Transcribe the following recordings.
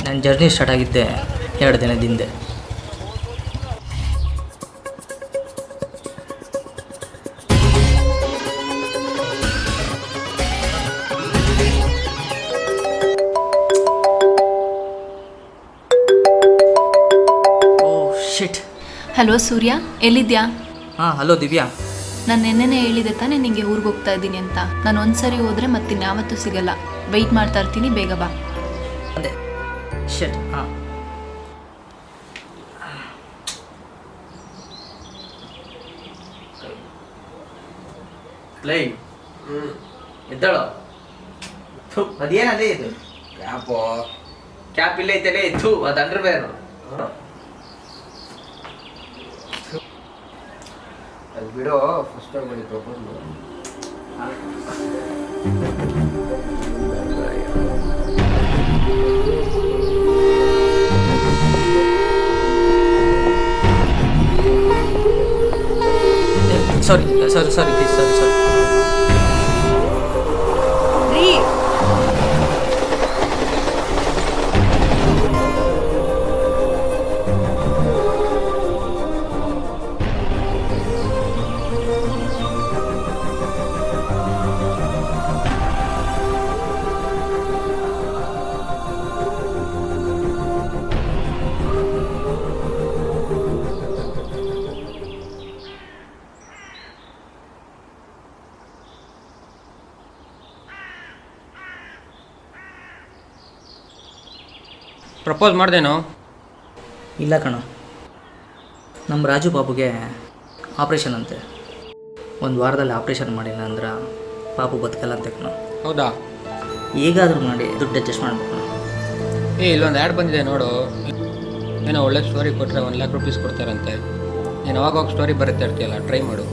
ನನ್ನ journey start ಆಗಿದ್ದೆ 2 ದಿನದ ಹಿಂದೆ. ಶಿಟ್. ಹಲೋ ಸೂರ್ಯ, ಎಲ್ಲಿದ್ಯಾ? ಹಾಂ, ಹಲೋ ದಿವ್ಯಾ. ನಾನು ನೆನ್ನೆನೇ ಹೇಳಿದೆ ತಾನೇ ನಿಂಗೆ ಊರಿಗೆ ಹೋಗ್ತಾ ಇದ್ದೀನಿ ಅಂತ. ನಾನು ಒಂದ್ಸರಿ ಹೋದರೆ ಮತ್ತಿನ್ಯಾವತ್ತೂ ಸಿಗಲ್ಲ. ವೆಯ್ಟ್ ಮಾಡ್ತಾ ಇರ್ತೀನಿ, ಬೇಗ ಬಾ. ಅದೇ ಶಿಟ್. ಹಾಂ, ಲೈ ಎದ್ದಾಳು. ಅದೇನದೇ ಇದು ಕ್ಯಾಪು? ಕ್ಯಾಪ್ ಇಲ್ಲ ಐತಲೇ ಇತ್ತು, ಅದು ಅಂಡರ್ವೇರು. ಅದು ಬಿಡೋ, ಫಸ್ಟ್ ಟೈಮ್ ಮಾಡಿ ಪ್ರಪೋಸ್ ಮಾಡು. Sorry please, sorry. ಪ್ರಪೋಸ್ ಮಾಡ್ದೇನೋ? ಇಲ್ಲ ಕಣೋ, ನಮ್ಮ ರಾಜು ಬಾಬುಗೆ ಆಪ್ರೇಷನ್ ಅಂತೆ. 1 ವಾರದಲ್ಲಿ ಆಪ್ರೇಷನ್ ಮಾಡಿಲ್ಲ ಅಂದ್ರೆ ಬಾಬು ಬದುಕಲ್ಲ ಅಂತೆ ಕಣೋ. ಹೌದಾ? ಹೇಗಾದರೂ ಮಾಡಿ ದುಡ್ಡು ಅಡ್ಜಸ್ಟ್ ಮಾಡ್ಬೇಕು ಕಣೋ. ಇಲ್ಲೊಂದು ಆ್ಯಡ್ ಬಂದಿದೆ ನೋಡು. ಏನೋ ಒಳ್ಳೆ ಸ್ಟೋರಿ ಕೊಟ್ಟರೆ 1 lakh rupees ಕೊಡ್ತಾರಂತೆ. ನೀನು ಅವಾಗ ಸ್ಟೋರಿ ಬರುತ್ತೆ ಇರ್ತೀಯಲ್ಲ, ಟ್ರೈ ಮಾಡು.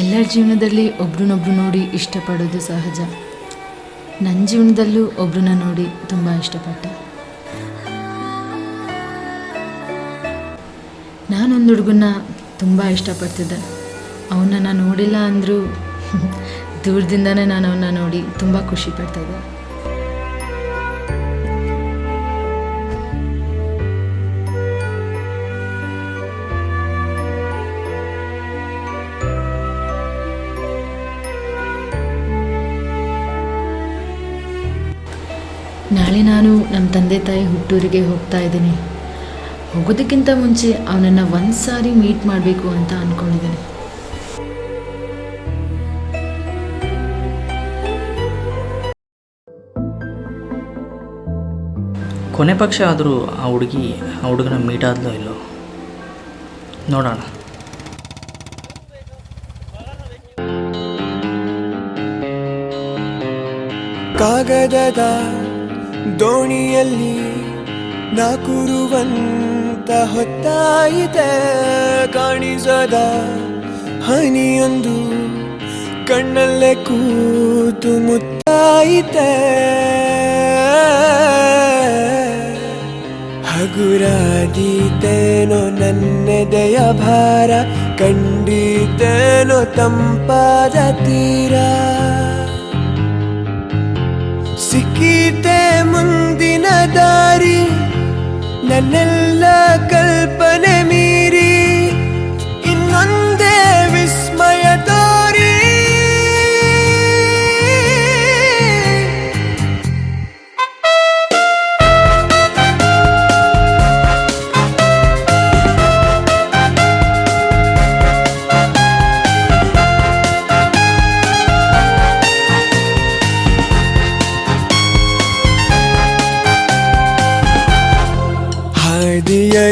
ಎಲ್ಲರ ಜೀವನದಲ್ಲಿ ಒಬ್ರನ್ನೊಬ್ರು ನೋಡಿ ಇಷ್ಟಪಡೋದು ಸಹಜ. ನನ್ನ ಜೀವನದಲ್ಲೂ ಒಬ್ರನ್ನ ನೋಡಿ ತುಂಬ ಇಷ್ಟಪಟ್ಟೆ. ನಾನೊಂದು ಹುಡುಗನ್ನ ತುಂಬ ಇಷ್ಟಪಡ್ತಿದ್ದೆ. ಅವನ್ನ ನಾನು ನೋಡಿಲ್ಲ ಅಂದರೂ ದೂರದಿಂದನೇ ನಾನು ಅವನ್ನ ನೋಡಿ ತುಂಬ ಖುಷಿ ಪಡ್ತಾಯಿದ್ದೆ. ನಾಳೆ ನಾನು ನಮ್ಮ ತಂದೆ ತಾಯಿ ಹುಟ್ಟೂರಿಗೆ ಹೋಗ್ತಾ ಇದ್ದೀನಿ. ಹೋಗೋದಕ್ಕಿಂತ ಮುಂಚೆ ಅವನನ್ನು 1 ಸಾರಿ ಮೀಟ್ ಮಾಡಬೇಕು ಅಂತ ಅಂದ್ಕೊಂಡಿದ್ದೀನಿ. ಕೊನೆ ಪಕ್ಷ ಆದರೂ ಆ ಹುಡುಗನ ಮೀಟ್ ಆದ್ಲೋ ಇಲ್ಲೋ ನೋಡೋಣ. ಕಾಗದದ ದೋಣಿಯಲ್ಲಿ ನಾಕುರುವಂತ ಹೊತ್ತಾಯಿತೆ. ಕಾಣಿಸದ ಹನಿಯೊಂದು ಕಣ್ಣಲ್ಲೇ ಕೂತು ಮುತ್ತಾಯಿತೆ. ಹಗುರಾದೀತೇನೋ ನನ್ನೆದೆಯ ಭಾರ, ಕಂಡೀತೇನೋ ತಂಪಾದ ತೀರ. ಸಿಕ್ಕೀತೆ ಮುಂದಿನ ದಾರಿ, ನನ್ನೆಲ್ಲ ಕಲ್ಪನೆ ಮೀರಿ ಇನ್ನೊಂದೇ ವಿಸ್ಮಯ ತೋರಿ.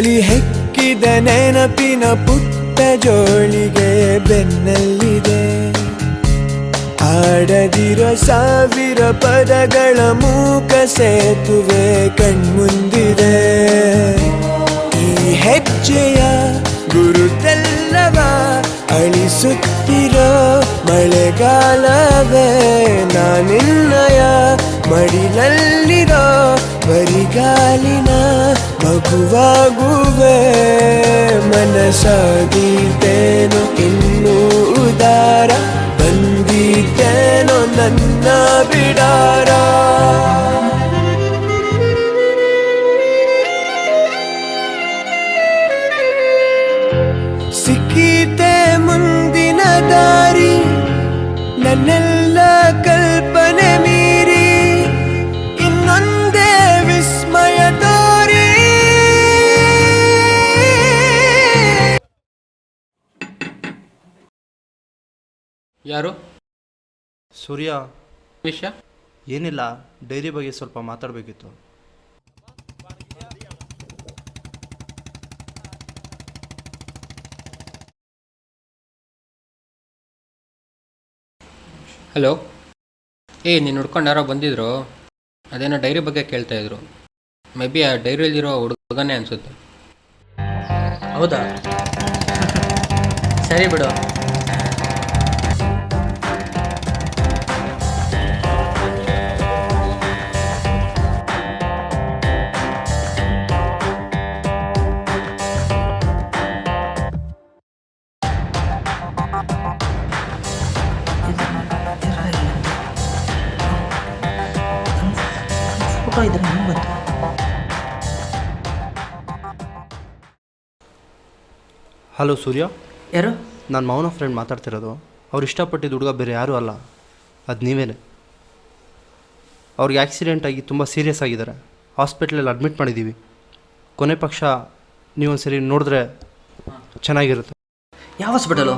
ಬಳಿ ಹೆಕ್ಕಿದ ನೆನಪಿನ ಪುಟ್ಟ ಜೋಳಿಗೆ ಬೆನ್ನಲ್ಲಿದೆ. ಆಡದಿರೋ ಸಾವಿರ ಪದಗಳ ಮೂಕ ಸೇತುವೆ ಕಣ್ಮುಂದಿದೆ. ಈ ಹೆಜ್ಜೆಯ ಗುರುತೆಲ್ಲವ ಅಳಿಸುತ್ತಿರೋ ಮಳೆಗಾಲವೇ ನಾನಿನ್ನಯ ಮಡಿಲಲ್ಲಿರೋ ಬರಿಗಾಲಿನ ಮಗುವಾಗುವೆ. ಮನಸಾಗಿದ್ದೇನೋ ಇನ್ನೂ ಉದಾರ, ಬಂದಿದ್ದೇನೋ ನನ್ನ ಬಿಡಾರ. ಸಿಕ್ಕಿತೆ ಮುಂದಿನ ದಾರಿ, ನನ್ನೆಲ್ಲ ಕಲ್ಪನೆ ಮೀರಿ ಇನ್ನೊಂದೇ ವಿಸ್ಮಯ ತೋರಿ. ಯಾರು? ಸೂರ್ಯ. ವಿಷಯ ಏನಿಲ್ಲ, ಡೈರಿ ಬಗ್ಗೆ ಸ್ವಲ್ಪ ಮಾತಾಡಬೇಕಿತ್ತು. ಹಲೋ. ನೀನು ಹುಡ್ಕೊಂಡು ಯಾರೋ ಬಂದಿದ್ರು, ಅದೇನೋ ಡೈರಿ ಬಗ್ಗೆ ಕೇಳ್ತಾಯಿದ್ರು. ಮೇ ಬಿ ಆ ಡೈರಿಯಲ್ಲಿರೋ ಹುಡುಗನೇ ಅನಿಸುತ್ತೆ. ಹೌದಾ? ಸರಿ ಬಿಡು. ಫೋಟೋ ಇದ್ರೆ ನಂಗೆ ಬಂತು. ಹಲೋ ಸೂರ್ಯ. ಯಾರು? ನಾನು ಮೌನ ಫ್ರೆಂಡ್ ಮಾತಾಡ್ತಿರೋದು. ಅವ್ರು ಇಷ್ಟಪಟ್ಟಿದ್ದ ಹುಡುಗ ಬೇರೆ ಯಾರೂ ಅಲ್ಲ, ಅದು ನೀವೇನೆ. ಅವ್ರಿಗೆ ಆಕ್ಸಿಡೆಂಟ್ ಆಗಿ ತುಂಬ ಸೀರಿಯಸ್ ಆಗಿದ್ದಾರೆ. ಹಾಸ್ಪಿಟ್ಲಲ್ಲಿ ಅಡ್ಮಿಟ್ ಮಾಡಿದ್ದೀವಿ. ಕೊನೆ ಪಕ್ಷ ನೀವೊಂದು ಸರಿ ನೋಡಿದ್ರೆ ಚೆನ್ನಾಗಿರುತ್ತೆ. ಯಾವ ಹಾಸ್ಪಿಟಲು?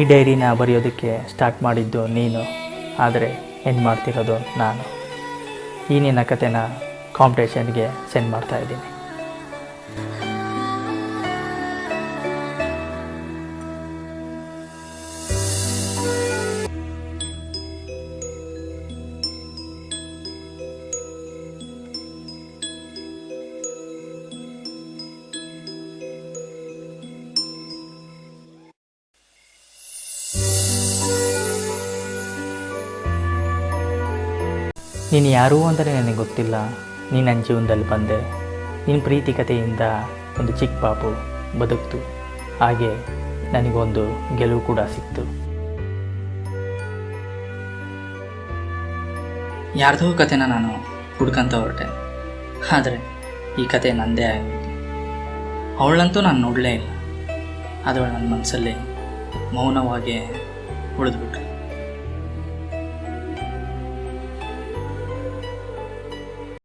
ಈ ಡೈರಿನ ಬರೆಯೋದಕ್ಕೆ ಸ್ಟಾರ್ಟ್ ಮಾಡಿದ್ದು ನೀನು, ಆದರೆ ಎಂಡ್ ಮಾಡ್ತಿರೋದು ನಾನು. ಈ ನಿನ್ನ ಕಥೆನ ಕಾಂಪಿಟೇಷನ್ಗೆ ಸೆಂಡ್ ಮಾಡ್ತಾಯಿದ್ದೀನಿ. ನೀನು ಯಾರು ಅಂತಲೇ ನನಗೆ ಗೊತ್ತಿಲ್ಲ. ನೀನು ನನ್ನ ಜೀವನದಲ್ಲಿ ಬಂದೆ. ನಿನ್ನ ಪ್ರೀತಿ ಕಥೆಯಿಂದ ಒಂದು ಚಿಕ್ಕ ಪಾಪು ಬದುಕ್ತು. ಹಾಗೆ ನನಗೊಂದು ಗೆಲುವು ಕೂಡ ಸಿಕ್ತು. ಯಾರ್ದೋ ಕಥೆನ ನಾನು ಹುಡ್ಕಂತ ಹೊರಟೆ, ಆದರೆ ಈ ಕತೆ ನನ್ನದೇ ಆಗೋಯ್ತು. ಅವಳಂತೂ ನಾನು ನೋಡಲೇ ಇಲ್ಲ. ಆದರೆ ನನ್ನ ಮನಸ್ಸಲ್ಲಿ ಮೌನವಾಗಿ ಉಳಿದ್ಬಿಟ್ರು.